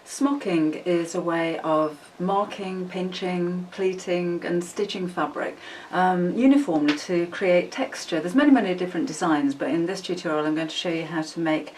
Smocking is a way of marking, pinching, pleating and stitching fabric uniformly to create texture. There's many different designs, but in this tutorial I'm going to show you how to make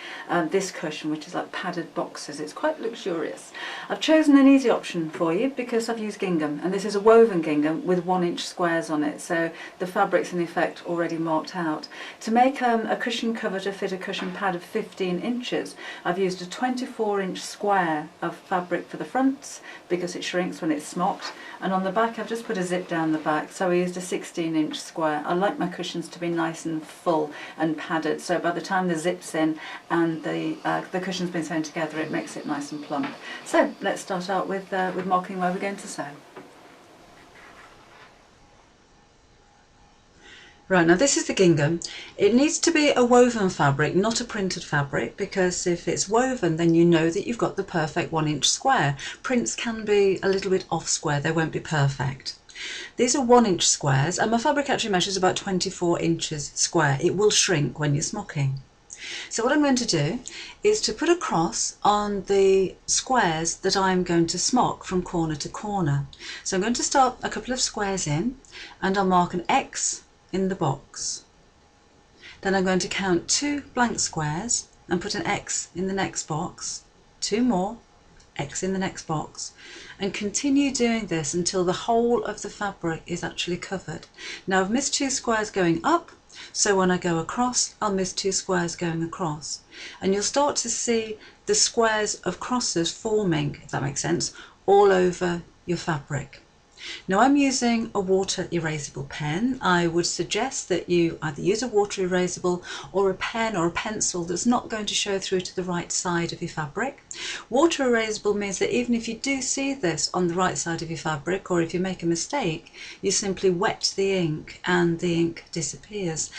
this cushion, which is like padded boxes. It's quite luxurious. I've chosen an easy option for you because I've used gingham, and this is a woven gingham with 1-inch squares on it, so the fabric's in effect already marked out. To make a cushion cover to fit a cushion pad of 15 inches, I've used a 24-inch square of fabric for the fronts because it shrinks when it's smocked, and on the back I've just put a zip down the back, so I used a 16-inch square. I like my cushions to be nice and full and padded, so by the time the zip's in and the cushion's been sewn together, it makes it nice and plump. So let's start out with marking where we're going to sew. Right, now this is the gingham. It needs to be a woven fabric, not a printed fabric, because if it's woven then you know that you've got the perfect 1-inch square. Prints can be a little bit off square, they won't be perfect. These are 1-inch squares, and my fabric actually measures about 24 inches square. It will shrink when you're smocking. So what I'm going to do is to put a cross on the squares that I'm going to smock from corner to corner. So I'm going to start a couple of squares in, and I'll mark an X in the box. Then I'm going to count 2 blank squares and put an X in the next box, 2 more, X in the next box, and continue doing this until the whole of the fabric is actually covered. Now I've missed 2 squares going up, so when I go across I'll miss 2 squares going across, and you'll start to see the squares of crosses forming, if that makes sense, all over your fabric. Now I'm using a water erasable pen. I would suggest that you either use a water erasable or a pen or a pencil that's not going to show through to the right side of your fabric. Water erasable means that even if you do see this on the right side of your fabric, or if you make a mistake, you simply wet the ink and the ink disappears.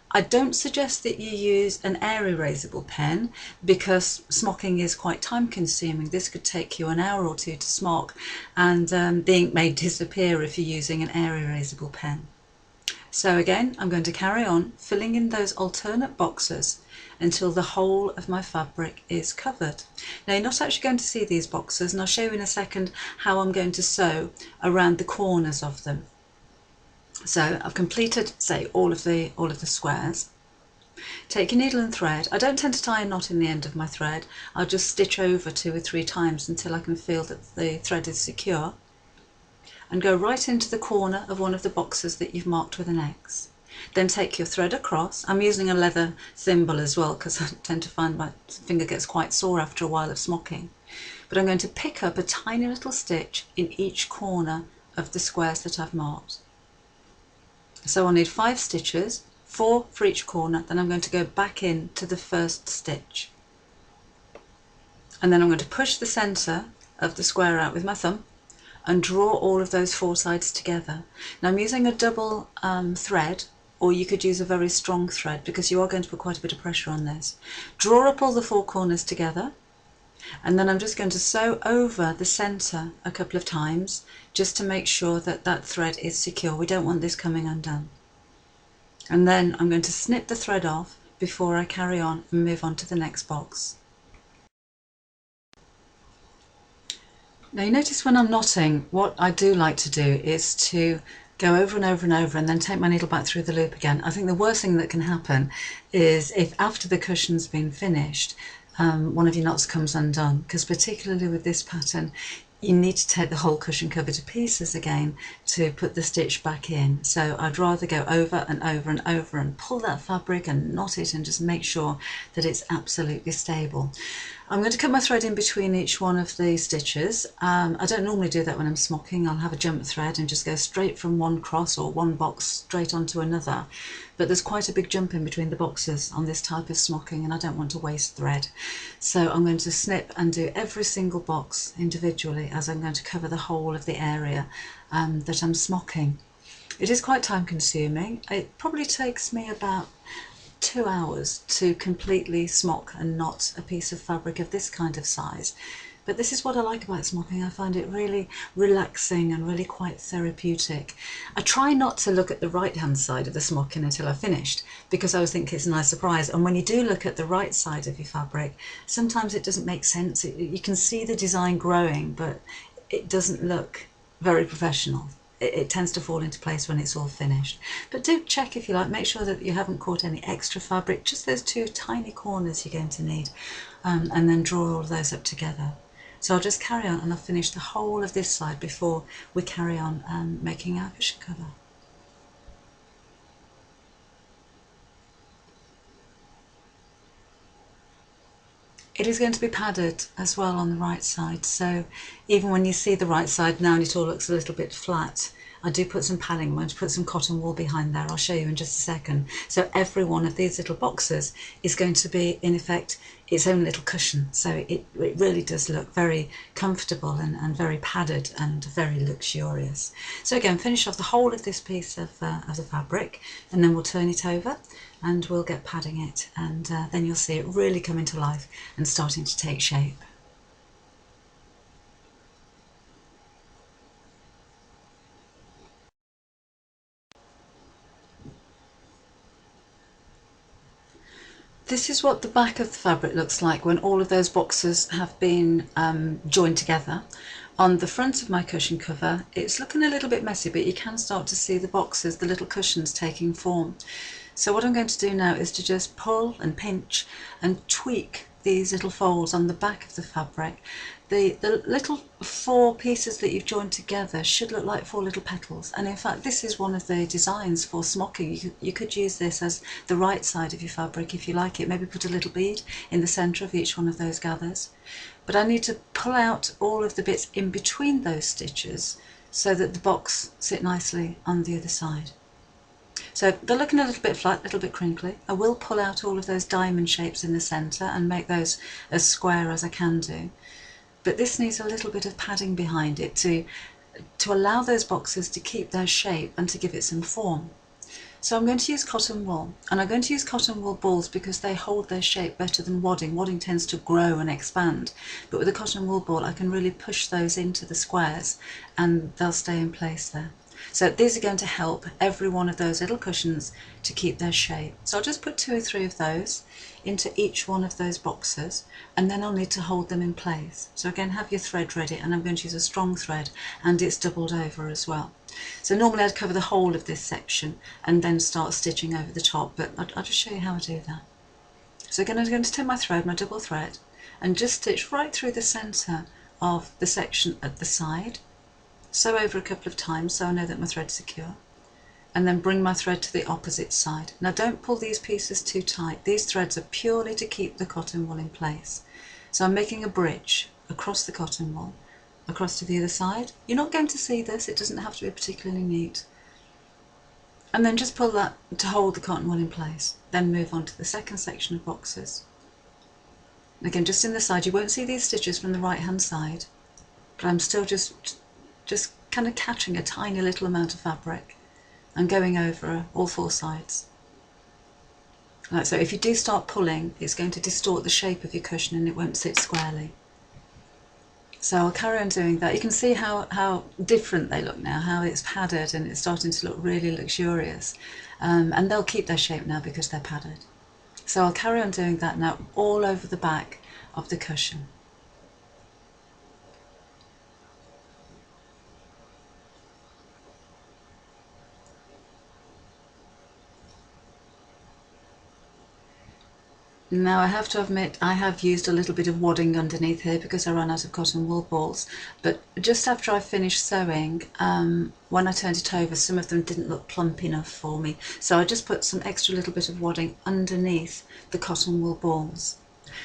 I don't suggest that you use an air erasable pen because smocking is quite time consuming. This could take you an hour or 2 to smock, and the ink may disappear if you're using an air erasable pen. So again, I'm going to carry on filling in those alternate boxes until the whole of my fabric is covered. Now you're not actually going to see these boxes, and I'll show you in a second how I'm going to sew around the corners of them. So I've completed, say, all of the squares. Take your needle and thread. I don't tend to tie a knot in the end of my thread. I'll just stitch over 2 or 3 times until I can feel that the thread is secure, and go right into the corner of one of the boxes that you've marked with an X. Then take your thread across. I'm using a leather thimble as well because I tend to find my finger gets quite sore after a while of smocking. But I'm going to pick up a tiny little stitch in each corner of the squares that I've marked. So I'll need 5 stitches, 4 for each corner. Then I'm going to go back in to the first stitch, and then I'm going to push the centre of the square out with my thumb and draw all of those 4 sides together. Now I'm using a double thread, or you could use a very strong thread because you are going to put quite a bit of pressure on this. Draw up all the 4 corners together, and then I'm just going to sew over the centre a couple of times just to make sure that that thread is secure. We don't want this coming undone. And then I'm going to snip the thread off before I carry on and move on to the next box. Now you notice when I'm knotting, what I do like to do is to go over and over and over and then take my needle back through the loop again. I think the worst thing that can happen is if after the cushion's been finished, one of your knots comes undone, because particularly with this pattern you need to take the whole cushion cover to pieces again to put the stitch back in. So I'd rather go over and over and over and pull that fabric and knot it and just make sure that it's absolutely stable. I'm going to cut my thread in between each one of the stitches. I don't normally do that when I'm smocking. I'll have a jump thread and just go straight from one cross or one box straight onto another. But there's quite a big jump in between the boxes on this type of smocking, and I don't want to waste thread. So I'm going to snip and do every single box individually as I'm going to cover the whole of the area that I'm smocking. It is quite time consuming. It probably takes me about 2 hours to completely smock and knot a piece of fabric of this kind of size, But this is what I like about smocking. I find it really relaxing and really quite therapeutic. I try not to look at the right hand side of the smocking until I've finished, because I always think it's a nice surprise. And when you do look at the right side of your fabric, sometimes it doesn't make sense. You can see the design growing, but it doesn't look very professional. It tends to fall into place when it's all finished. But do check, if you like, make sure that you haven't caught any extra fabric, just those two tiny corners you're going to need, and then draw all of those up together. So I'll just carry on, and I'll finish the whole of this side before we carry on making our cushion cover. It is going to be padded as well on the right side, so even when you see the right side now and it all looks a little bit flat, I do put some padding. I'm going to put some cotton wool behind there. I'll show you in just a second. So every one of these little boxes is going to be, in effect, its own little cushion. So it really does look very comfortable and very padded and very luxurious. So again, finish off the whole of this piece of the fabric, and then we'll turn it over and we'll get padding it, and then you'll see it really coming to life and starting to take shape. This is what the back of the fabric looks like when all of those boxes have been joined together. On the front of my cushion cover, it's looking a little bit messy, but you can start to see the boxes, the little cushions taking form. So what I'm going to do now is to just pull and pinch and tweak these little folds on the back of the fabric. The little four pieces that you've joined together should look like four little petals, and in fact this is one of the designs for smocking. You could use this as the right side of your fabric if you like it, maybe put a little bead in the centre of each one of those gathers. But I need to pull out all of the bits in between those stitches so that the box sit nicely on the other side. So they're looking a little bit flat, a little bit crinkly. I will pull out all of those diamond shapes in the centre and make those as square as I can do. But this needs a little bit of padding behind it to allow those boxes to keep their shape and to give it some form. So I'm going to use cotton wool, and I'm going to use cotton wool balls because they hold their shape better than wadding. Wadding tends to grow and expand, but with a cotton wool ball I can really push those into the squares and they'll stay in place there. So these are going to help every one of those little cushions to keep their shape. So I'll just put 2 or 3 of those into each one of those boxes, and then I'll need to hold them in place. So again, have your thread ready, and I'm going to use a strong thread, and it's doubled over as well. So normally I'd cover the whole of this section and then start stitching over the top, but I'll just show you how I do that. So again, I'm going to take my thread, my double thread, and just stitch right through the centre of the section at the side, sew over a couple of times so I know that my thread's secure, and then bring my thread to the opposite side. Now don't pull these pieces too tight. These threads are purely to keep the cotton wool in place. So I'm making a bridge across the cotton wool, across to the other side. You're not going to see this, it doesn't have to be particularly neat. And then just pull that to hold the cotton wool in place. Then move on to the second section of boxes. Again, just in the side, you won't see these stitches from the right hand side, but I'm still just kind of catching a tiny little amount of fabric and going over all 4 sides. Like so. If you do start pulling, it's going to distort the shape of your cushion and it won't sit squarely. So I'll carry on doing that. You can see how different they look now, how it's padded and it's starting to look really luxurious. And they'll keep their shape now because they're padded. So I'll carry on doing that now all over the back of the cushion. Now I have to admit I have used a little bit of wadding underneath here because I ran out of cotton wool balls, but just after I finished sewing, when I turned it over, some of them didn't look plump enough for me, so I just put some extra little bit of wadding underneath the cotton wool balls.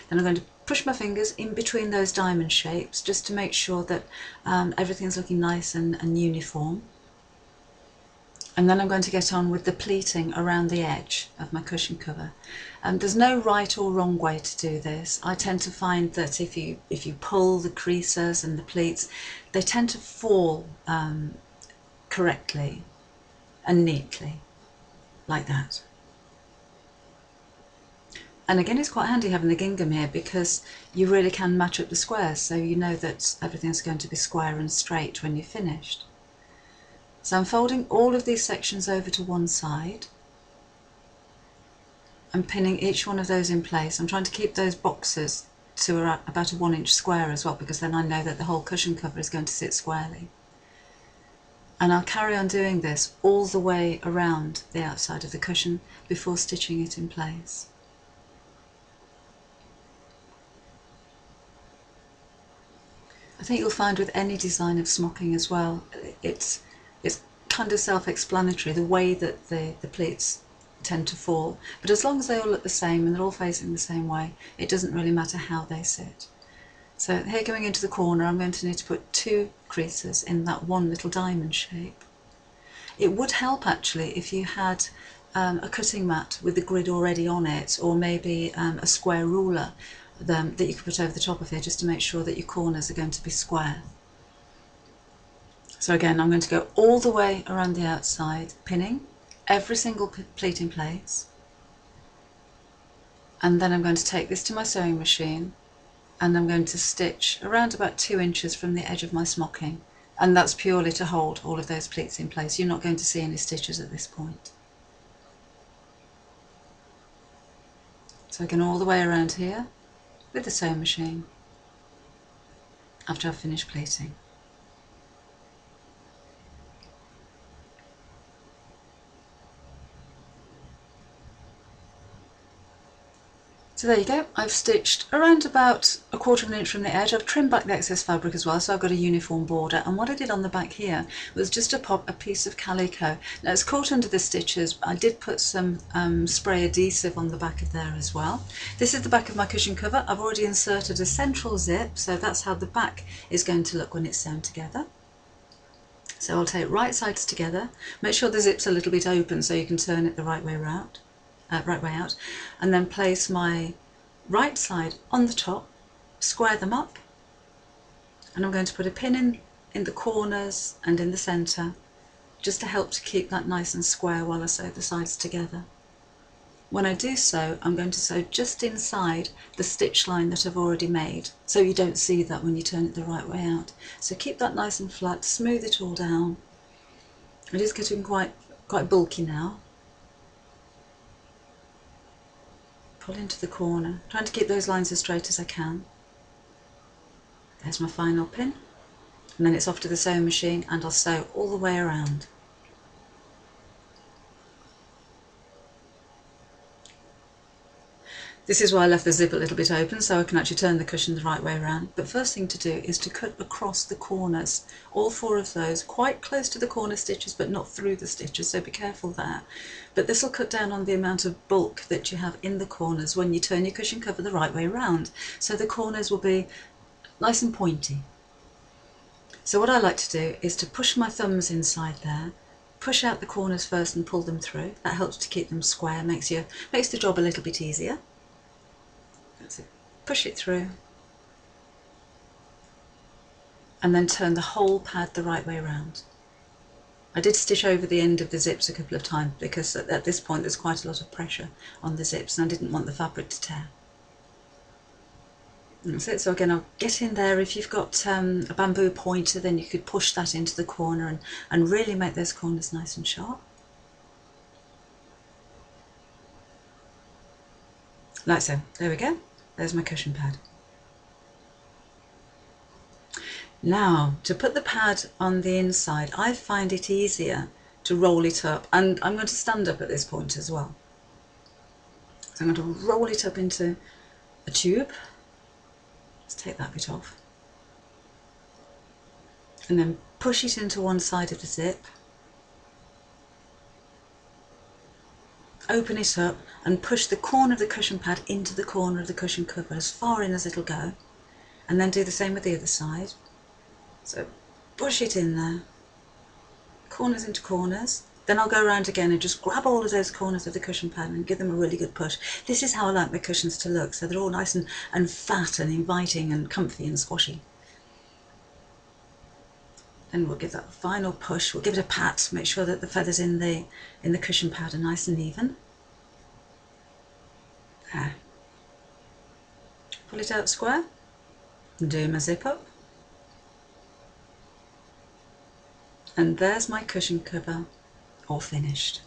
Then I'm going to push my fingers in between those diamond shapes just to make sure that everything's looking nice and uniform. And then I'm going to get on with the pleating around the edge of my cushion cover. There's no right or wrong way to do this. I tend to find that if you pull the creases and the pleats, they tend to fall correctly and neatly, like that. And again, it's quite handy having the gingham here because you really can match up the squares, so you know that everything's going to be square and straight when you're finished. So I'm folding all of these sections over to one side. I'm pinning each one of those in place. I'm trying to keep those boxes to about a 1-inch square as well, because then I know that the whole cushion cover is going to sit squarely. And I'll carry on doing this all the way around the outside of the cushion before stitching it in place. I think you'll find with any design of smocking as well, it's kind of self-explanatory the way that the pleats tend to fall, but as long as they all look the same and they're all facing the same way, it doesn't really matter how they sit. So here, going into the corner, I'm going to need to put 2 creases in that one little diamond shape. It would help actually if you had a cutting mat with the grid already on it, or maybe a square ruler that you could put over the top of here, just to make sure that your corners are going to be square. So again, I'm going to go all the way around the outside, pinning every single pleat in place, and then I'm going to take this to my sewing machine and I'm going to stitch around about 2 inches from the edge of my smocking, and that's purely to hold all of those pleats in place. You're not going to see any stitches at this point. So again, all the way around here with the sewing machine after I've finished pleating. So there you go, I've stitched around about a 1/4 of an inch from the edge. I've trimmed back the excess fabric as well, so I've got a uniform border, and what I did on the back here was just to pop a piece of calico. Now it's caught under the stitches, but I did put some spray adhesive on the back of there as well. This is the back of my cushion cover. I've already inserted a central zip, so that's how the back is going to look when it's sewn together. So I'll take right sides together, make sure the zip's a little bit open so you can turn it the right way around. Right way out, and then place my right side on the top, square them up, and I'm going to put a pin in the corners and in the centre, just to help to keep that nice and square while I sew the sides together. When I do so, I'm going to sew just inside the stitch line that I've already made, so you don't see that when you turn it the right way out. So keep that nice and flat, smooth it all down. It is getting quite bulky now. Pull into the corner, trying to keep those lines as straight as I can. There's my final pin, and then it's off to the sewing machine and I'll sew all the way around. This is why I left the zip a little bit open, so I can actually turn the cushion the right way around. But first thing to do is to cut across the corners, all 4 of those, quite close to the corner stitches but not through the stitches, so be careful there. But this will cut down on the amount of bulk that you have in the corners when you turn your cushion cover the right way around, so the corners will be nice and pointy. So what I like to do is to push my thumbs inside there, push out the corners first and pull them through. That helps to keep them square, makes the job a little bit easier. So push it through and then turn the whole pad the right way around. I did stitch over the end of the zips a couple of times because at this point there's quite a lot of pressure on the zips and I didn't want the fabric to tear. That's it. So again, I'll get in there. If you've got a bamboo pointer, then you could push that into the corner and really make those corners nice and sharp. Like so. There we go. There's my cushion pad. Now, to put the pad on the inside, I find it easier to roll it up, and I'm going to stand up at this point as well. So I'm going to roll it up into a tube. Let's take that bit off. And then push it into one side of the zip. Open it up and push the corner of the cushion pad into the corner of the cushion cover as far in as it'll go, and then do the same with the other side. So push it in there, corners into corners, then I'll go around again and just grab all of those corners of the cushion pad and give them a really good push. This is how I like my cushions to look, so they're all nice and fat and inviting and comfy and squashy. Then we'll give that a final push. We'll give it a pat, make sure that the feathers in the cushion pad are nice and even. There. pull it out square, and do my zip up. And there's my cushion cover all finished.